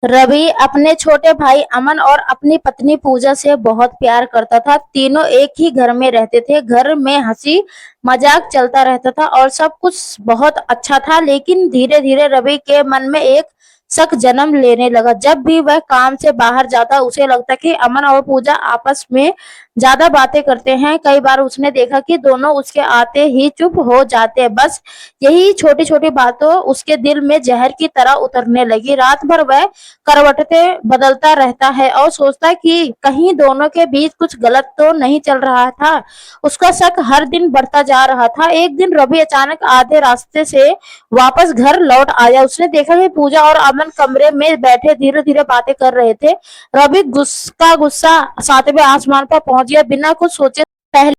रवि अपने छोटे भाई अमन और अपनी पत्नी पूजा से बहुत प्यार करता था। तीनों एक ही घर में रहते थे। घर में हंसी मजाक चलता रहता था और सब कुछ बहुत अच्छा था। लेकिन धीरे धीरे रवि के मन में एक शक जन्म लेने लगा। जब भी वह काम से बाहर जाता उसे लगता कि अमन और पूजा आपस में ज्यादा बातें करते हैं। कई बार उसने देखा कि दोनों उसके आते ही चुप हो जाते। बस यही छोटी छोटी बातों उसके दिल में जहर की तरह उतरने लगी। रात भर वह करवटें बदलता रहता है और सोचता कि कहीं दोनों के बीच कुछ गलत तो नहीं चल रहा था। उसका शक हर दिन बढ़ता जा रहा था। एक दिन रवि अचानक आधे रास्ते से वापस घर लौट आया। उसने देखा कि पूजा और अमन कमरे में बैठे धीरे धीरे बातें कर रहे थे। रवि गुस्सा सातवें आसमान पर पहुंच गया। बिना कुछ सोचे पहले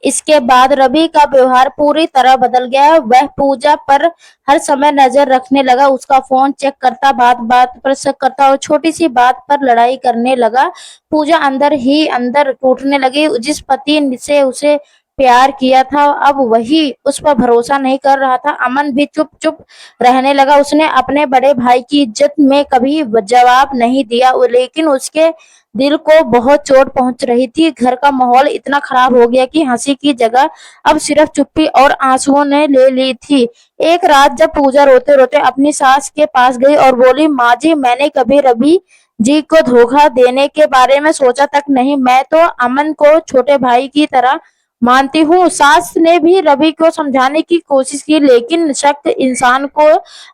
इसके बाद रवि का व्यवहार पूरी तरह बदल गया। वह पूजा पर हर समय नजर रखने लगा, उसका फोन चेक करता, बात बात पर शक करता और छोटी सी बात पर लड़ाई करने लगा। पूजा अंदर ही अंदर टूटने लगी। जिस पति से उसे प्यार किया था अब वही उस पर भरोसा नहीं कर रहा था। अमन भी चुप चुप रहने लगा। उसने अपने बड़े भाई की इज्जत में कभी जवाब नहीं दिया, लेकिन उसके दिल को बहुत चोट पहुंच रही थी। घर का माहौल इतना खराब हो गया कि हंसी की जगह अब सिर्फ चुप्पी और आंसुओं ने ले ली थी। एक रात जब पूजा रोते रोते अपनी सास के पास गई और बोली, माँ जी, मैंने कभी रवि जी को धोखा देने के बारे में सोचा तक नहीं। मैं तो अमन को छोटे भाई की तरह मानती हूँ। सास ने भी रवि को समझाने की कोशिश की, लेकिन शक इंसान को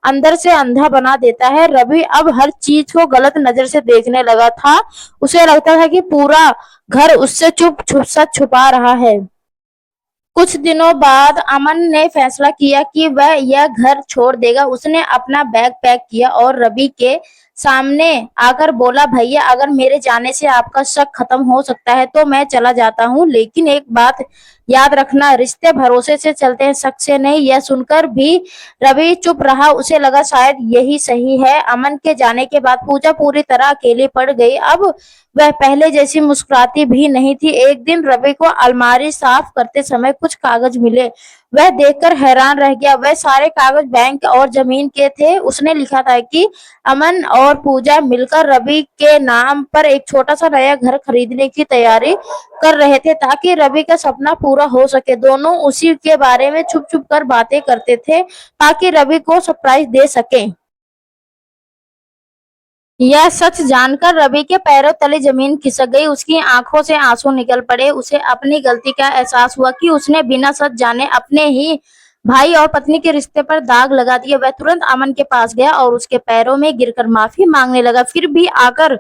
अंदर से अंधा बना देता है। रवि अब हर चीज को गलत नजर से देखने लगा था। उसे लगता था कि पूरा घर उससे चुप छुप सच छुपा रहा है। कुछ दिनों बाद अमन ने फैसला किया कि वह यह घर छोड़ देगा। उसने अपना बैग पैक किया और रवि के सामने आकर बोला, भैया, अगर मेरे जाने से आपका शक खत्म हो सकता है तो मैं चला जाता हूँ, लेकिन एक बात याद रखना, रिश्ते भरोसे से चलते हैं, शक से नहीं। यह सुनकर भी रवि चुप रहा। उसे लगा शायद यही सही है। अमन के जाने के बाद पूजा पूरी तरह अकेली पड़ गई। अब वह पहले जैसी मुस्कुराती भी नहीं थी। एक दिन रवि को अलमारी साफ करते समय कुछ कागज मिले। वह देखकर हैरान रह गया। वह सारे कागज बैंक और जमीन के थे। उसने लिखा था कि अमन और पूजा मिलकर रवि के नाम पर एक छोटा सा नया घर खरीदने की तैयारी कर रहे थे ताकि रवि का सपना पूरा हो सके। दोनों उसी के बारे में छुप छुप कर बातें करते थे ताकि रवि को सरप्राइज दे सके। यह सच जानकर रवि के पैरों तले जमीन खिसक गई। उसकी आंखों से आंसू निकल पड़े। उसे अपनी गलती का एहसास हुआ कि उसने बिना सच जाने अपने ही भाई और पत्नी के रिश्ते पर दाग लगा दिया। वह तुरंत अमन के पास गया और उसके पैरों में गिरकर माफी मांगने लगा। फिर भी आकर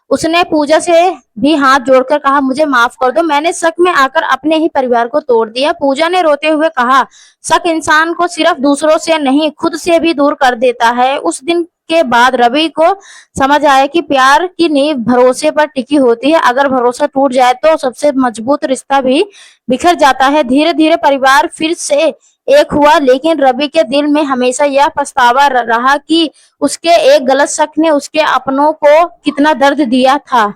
उसने पूजा से भी हाथ जोड़कर कहा, मुझे माफ कर दो, मैंने शक में आकर अपने ही परिवार को तोड़ दिया। पूजा ने रोते हुए कहा, शक इंसान को सिर्फ दूसरों से नहीं, खुद से भी दूर कर देता है। उस दिन के बाद रवि को समझ आया कि प्यार की नींव भरोसे पर टिकी होती है। अगर भरोसा टूट जाए तो सबसे मजबूत रिश्ता भी बिखर जाता है। धीरे धीरे परिवार फिर से एक हुआ, लेकिन रवि के दिल में हमेशा यह पछतावा रहा कि उसके एक गलत शक ने उसके अपनों को कितना दर्द दिया था।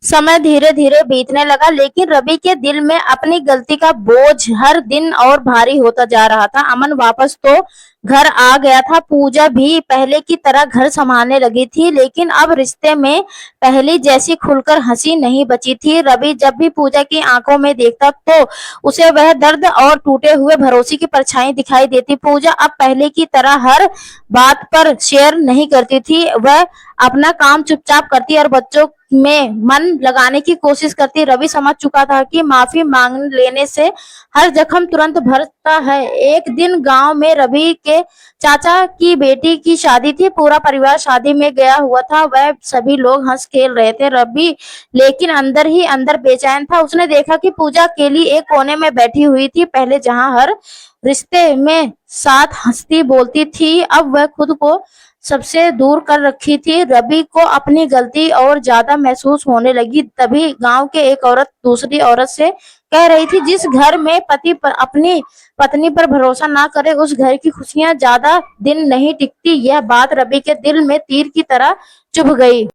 समय धीरे धीरे बीतने लगा, लेकिन रवि के दिल में अपनी गलती का बोझ हर दिन और भारी होता जा रहा था। अमन वापस तो घर आ गया था। पूजा भी पहले की तरह घर संभालने लगी थी, लेकिन अब रिश्ते में पहली जैसी खुलकर हंसी नहीं बची थी। रवि जब भी पूजा की आंखों में देखता तो उसे वह दर्द और टूटे हुए भरोसे की परछाई दिखाई देती। पूजा अब पहले की तरह हर बात पर शेयर नहीं करती थी। वह अपना काम चुपचाप करती और बच्चों में मन लगाने की कोशिश करती। रवि समझ चुका था कि माफी मांग लेने से हर जख्म तुरंत भरता है। एक दिन गांव में रवि के चाचा की बेटी की शादी थी। पूरा परिवार शादी में गया हुआ था। वह सभी लोग हंस खेल रहे थे। रवि लेकिन अंदर ही अंदर बेचैन था। उसने देखा कि पूजा अकेली एक कोने में बैठी हुई थी। पहले जहां हर रिश्ते में साथ हंसती बोलती थी, अब वह खुद को सबसे दूर कर रखी थी। रवि को अपनी गलती और ज्यादा महसूस होने लगी। तभी गांव के एक औरत दूसरी औरत से कह रही थी, जिस घर में पति पर अपनी पत्नी पर भरोसा ना करे उस घर की खुशियां ज्यादा दिन नहीं टिकती। यह बात रवि के दिल में तीर की तरह चुभ गई।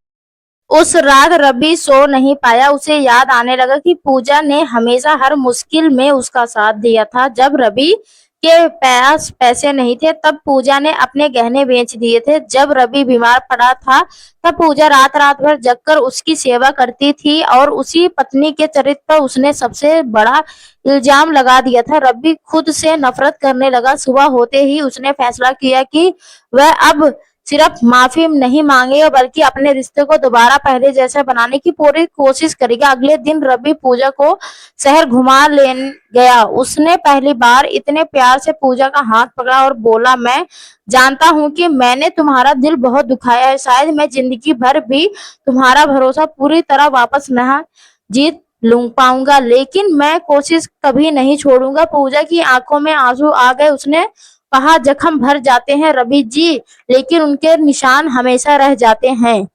उस रात रवि सो नहीं पाया। उसे याद आने लगा कि पूजा ने हमेशा हर मुश्किल में उसका साथ दिया था। जब रवि के पास पैसे नहीं थे, तब पूजा ने अपने गहने बेच दिए थे। जब रवि बीमार पड़ा था, तब पूजा रात रात भर जगकर उसकी सेवा करती थी और उसी पत्नी के चरित्र पर उसने सबसे बड़ा इल्जाम लगा दिया था। रवि खुद से नफरत करने लगा। सुबह होते ही उसने फैसला किया कि वह अब सिर्फ माफी नहीं मांगेगा, बल्कि अपने रिश्ते को दोबारा पहले जैसा बनाने की पूरी कोशिश करेगा। अगले दिन रवि पूजा को शहर घुमा ले गया। उसने पहली बार इतने प्यार से पूजा का हाथ पकड़ा और बोला, मैं जानता हूँ कि मैंने तुम्हारा दिल बहुत दुखाया है। शायद मैं जिंदगी भर भी तुम्हारा भरोसा पूरी तरह वापस न जीत लूं पाऊंगा, लेकिन मैं कोशिश कभी नहीं छोड़ूंगा। पूजा की आंखों में आंसू आ गए। उसने कहा, जख्म भर जाते हैं रवि जी, लेकिन उनके निशान हमेशा रह जाते हैं।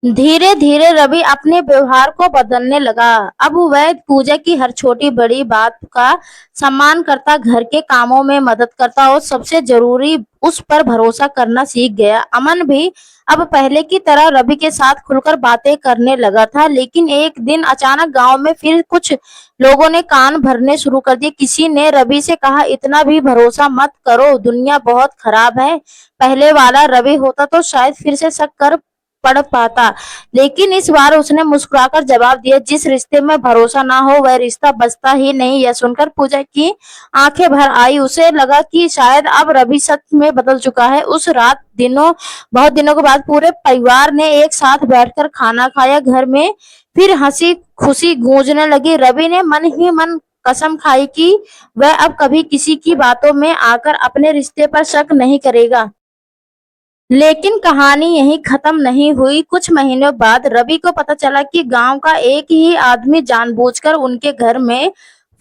धीरे धीरे रवि अपने व्यवहार को बदलने लगा। अब वह पूजा की हर छोटी बड़ी बात का सम्मान करता, घर के कामों में मदद करता और सबसे जरूरी उस पर भरोसा करना सीख गया। अमन भी अब पहले की तरह रवि के साथ खुलकर बातें करने लगा था, लेकिन एक दिन अचानक गांव में फिर कुछ लोगों ने कान भरने शुरू कर दिए। किसी ने रवि से कहा, इतना भी भरोसा मत करो, दुनिया बहुत खराब है। पहले वाला रवि होता तो शायद फिर से शक कर पढ़ पाता, लेकिन इस बार उसने मुस्कुराकर जवाब दिया, जिस रिश्ते में भरोसा ना हो वह रिश्ता बचता ही नहीं। यह सुनकर पूजा की आंखें भर आई। उसे लगा कि शायद अब रवि सच में बदल चुका है। उस रात बहुत दिनों के बाद पूरे परिवार ने एक साथ बैठकर खाना खाया। घर में फिर हंसी खुशी गूंजने लगी। रवि ने मन ही मन कसम खाई कि वह अब कभी किसी की बातों में आकर अपने रिश्ते पर शक नहीं करेगा। लेकिन कहानी यहीं खत्म नहीं हुई। कुछ महीनों बाद रवि को पता चला कि गांव का एक ही आदमी जानबूझकर उनके घर में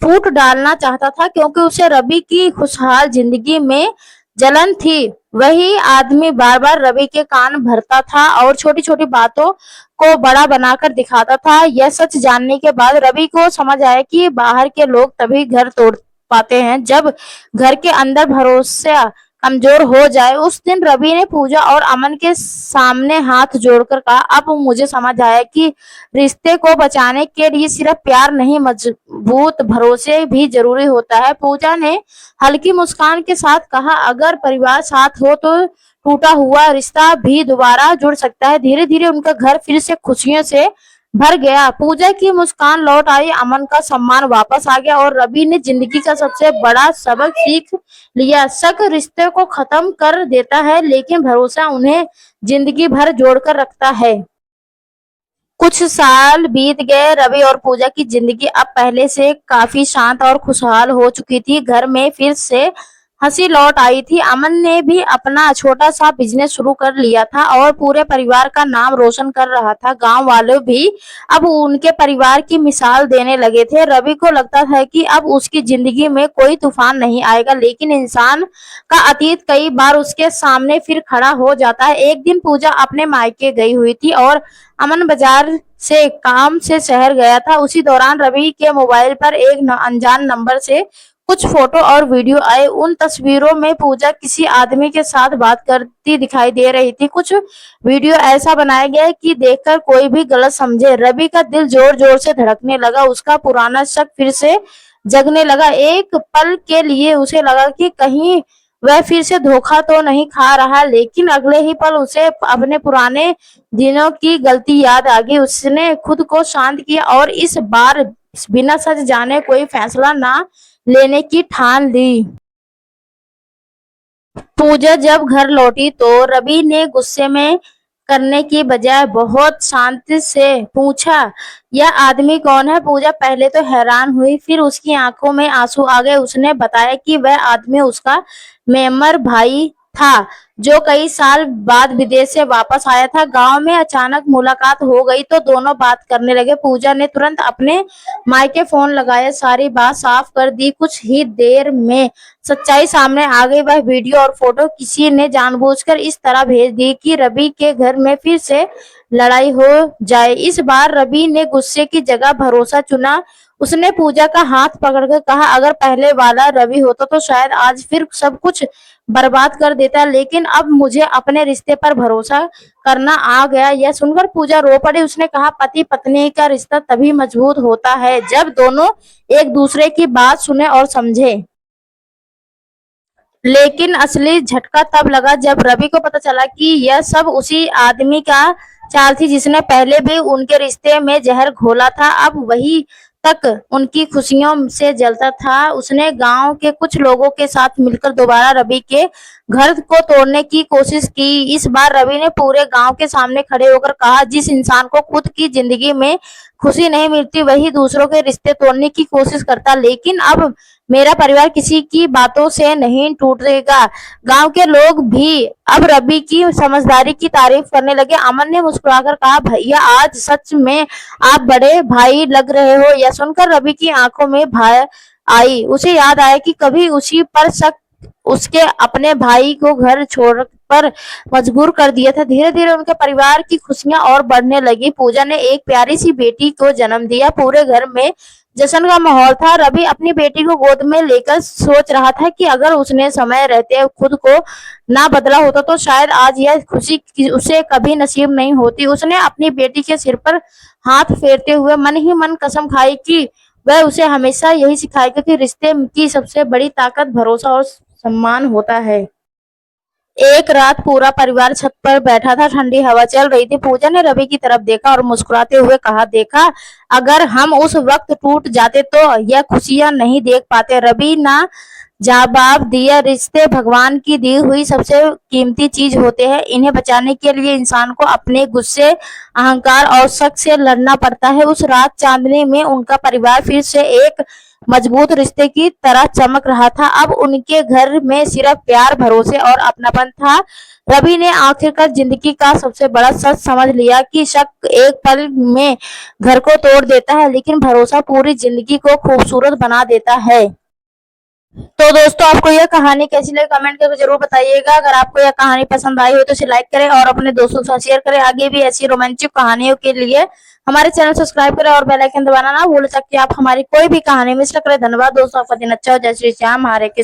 फूट डालना चाहता था, क्योंकि उसे रवि की खुशहाल जिंदगी में जलन थी। वही आदमी बार बार रवि के कान भरता था और छोटी छोटी बातों को बड़ा बनाकर दिखाता था। यह सच जानने के बाद रवि को समझ आया कि बाहर के लोग तभी घर तोड़ पाते हैं जब घर के अंदर भरोसा कमजोर हो जाए। उस दिन रवि ने पूजा और अमन के सामने हाथ जोड़कर कहा, अब मुझे समझ आया कि रिश्ते को बचाने के लिए सिर्फ प्यार नहीं, मजबूत भरोसे भी जरूरी होता है। पूजा ने हल्की मुस्कान के साथ कहा, अगर परिवार साथ हो तो टूटा हुआ रिश्ता भी दोबारा जुड़ सकता है। धीरे धीरे उनका घर फिर से खुशियों से भर गया। पूजा की मुस्कान लौट आई, अमन का सम्मान वापस आ गया और रवि ने जिंदगी का सबसे बड़ा सबक सीख लिया। शक रिश्ते को खत्म कर देता है, लेकिन भरोसा उन्हें जिंदगी भर जोड़कर रखता है। कुछ साल बीत गए। रवि और पूजा की जिंदगी अब पहले से काफी शांत और खुशहाल हो चुकी थी। घर में फिर से हंसी लौट आई थी। अमन ने भी अपना छोटा सा बिजनेस शुरू कर लिया था और पूरे परिवार का नाम रोशन कर रहा था। गांव वाले भी अब उनके परिवार की मिसाल देने लगे थे। रवि को लगता था कि अब उसकी जिंदगी में कोई तूफान नहीं आएगा, लेकिन इंसान का अतीत कई बार उसके सामने फिर खड़ा हो जाता है। एक दिन पूजा अपने मायके गई हुई थी और अमन बाजार से काम से शहर गया था। उसी दौरान रवि के मोबाइल पर एक अनजान नंबर से कुछ फोटो और वीडियो आए। उन तस्वीरों में पूजा किसी आदमी के साथ बात करती दिखाई दे रही थी। कुछ वीडियो ऐसा बनाया गया है कि देखकर कोई भी गलत समझे। रवि का दिल जोर जोर से धड़कने लगा। उसका पुराना शक फिर से जगने लगा। एक पल के लिए उसे लगा कि कहीं वह फिर से धोखा तो नहीं खा रहा, लेकिन अगले ही पल उसे अपने पुराने दिनों की गलती याद आ गई। उसने खुद को शांत किया और इस बार बिना सच जाने कोई फैसला ना लेने की ठान ली। पूजा जब घर लौटी तो रवि ने गुस्से में करने की बजाय बहुत शांति से पूछा, यह आदमी कौन है? पूजा पहले तो हैरान हुई, फिर उसकी आंखों में आंसू आ गए। उसने बताया कि वह आदमी उसका मेमर भाई था, जो कई साल बाद विदेश से वापस आया था। गांव में अचानक मुलाकात हो गई तो दोनों बात करने लगे। पूजा ने तुरंत अपने मायके फोन लगाया, सारी बात साफ कर दी। कुछ ही देर में सच्चाई सामने आ गई। वह वीडियो और फोटो किसी ने जानबूझकर इस तरह भेज दी कि रवि के घर में फिर से लड़ाई हो जाए। इस बार रवि ने गुस्से की जगह भरोसा चुना। उसने पूजा का हाथ पकड़कर कहा, अगर पहले वाला रवि होता तो शायद आज फिर सब कुछ बर्बाद कर देता, लेकिन अब मुझे अपने रिश्ते पर भरोसा करना आ गया। यह सुनकर पूजा रो पड़ी। उसने कहा, पति पत्नी का रिश्ता तभी मजबूत होता है जब दोनों एक दूसरे की बात सुने और समझे। लेकिन असली झटका तब लगा जब रवि को पता चला कि यह सब उसी आदमी का चाल थी जिसने पहले भी उनके रिश्ते में जहर घोला था। अब वही तक उनकी खुशियों से जलता था। उसने गांव के कुछ लोगों के साथ मिलकर दोबारा रवि के घर को तोड़ने की कोशिश की। इस बार रवि ने पूरे गांव के सामने खड़े होकर कहा, जिस इंसान को खुद की जिंदगी में खुशी नहीं मिलती वही दूसरों के रिश्ते तोड़ने की कोशिश करता। लेकिन अब मेरा परिवार किसी की बातों से नहीं टूटेगा। गांव के लोग भी अब रवि की समझदारी की तारीफ करने लगे। अमन ने मुस्कुराकर कहा, भैया आज सच में आप बड़े भाई लग रहे हो। यह सुनकर रवि की आंखों में भार आई। उसे याद आया कि कभी उसी पर शक उसके अपने भाई को घर छोड़ पर मजबूर कर दिया था। धीरे धीरे उनके परिवार की खुशियां और बढ़ने लगी। पूजा ने एक प्यारी सी बेटी को जन्म दिया। पूरे घर में जश्न का माहौल था। रवि अपनी बेटी को गोद में लेकर सोच रहा था कि अगर उसने समय रहते खुद को ना बदला होता तो शायद आज यह खुशी उसे कभी नसीब नहीं होती। उसने अपनी बेटी के सिर पर हाथ फेरते हुए मन ही मन कसम खाई कि वह उसे हमेशा यही सिखाएगा कि रिश्ते की सबसे बड़ी ताकत भरोसा और सम्मान होता है। एक रात पूरा परिवार छत पर बैठा था। ठंडी हवा चल रही थी। पूजा ने रवि की तरफ देखा और मुस्कुराते हुए कहा, देखा अगर हम उस वक्त टूट जाते तो यह खुशियां नहीं देख पाते। रवि ना जवाब दिया। रिश्ते भगवान की दी हुई सबसे कीमती चीज होते हैं। इन्हें बचाने के लिए इंसान को अपने गुस्से, अहंकार और शक से लड़ना पड़ता है। उस रात चांदनी में उनका परिवार फिर से एक मजबूत रिश्ते की तरह चमक रहा था। अब उनके घर में सिर्फ प्यार, भरोसे और अपनापन था। रवि ने आखिरकार जिंदगी का सबसे बड़ा सच समझ लिया कि शक एक पल में घर को तोड़ देता है, लेकिन भरोसा पूरी जिंदगी को खूबसूरत बना देता है। तो दोस्तों, आपको यह कहानी कैसी लगी कमेंट करके जरूर बताइएगा। अगर आपको यह कहानी पसंद आई हो तो इसे लाइक करें और अपने दोस्तों के साथ शेयर करें। आगे भी ऐसी रोमांटिक कहानियों के लिए हमारे चैनल सब्सक्राइब करें और बेल आइकन दबाना ना भूलें ताकि आप हमारी कोई भी कहानी मिस न करें। धन्यवाद दोस्तों, आपका दिन अच्छा हो। जय श्री श्याम, हरे कृष्ण।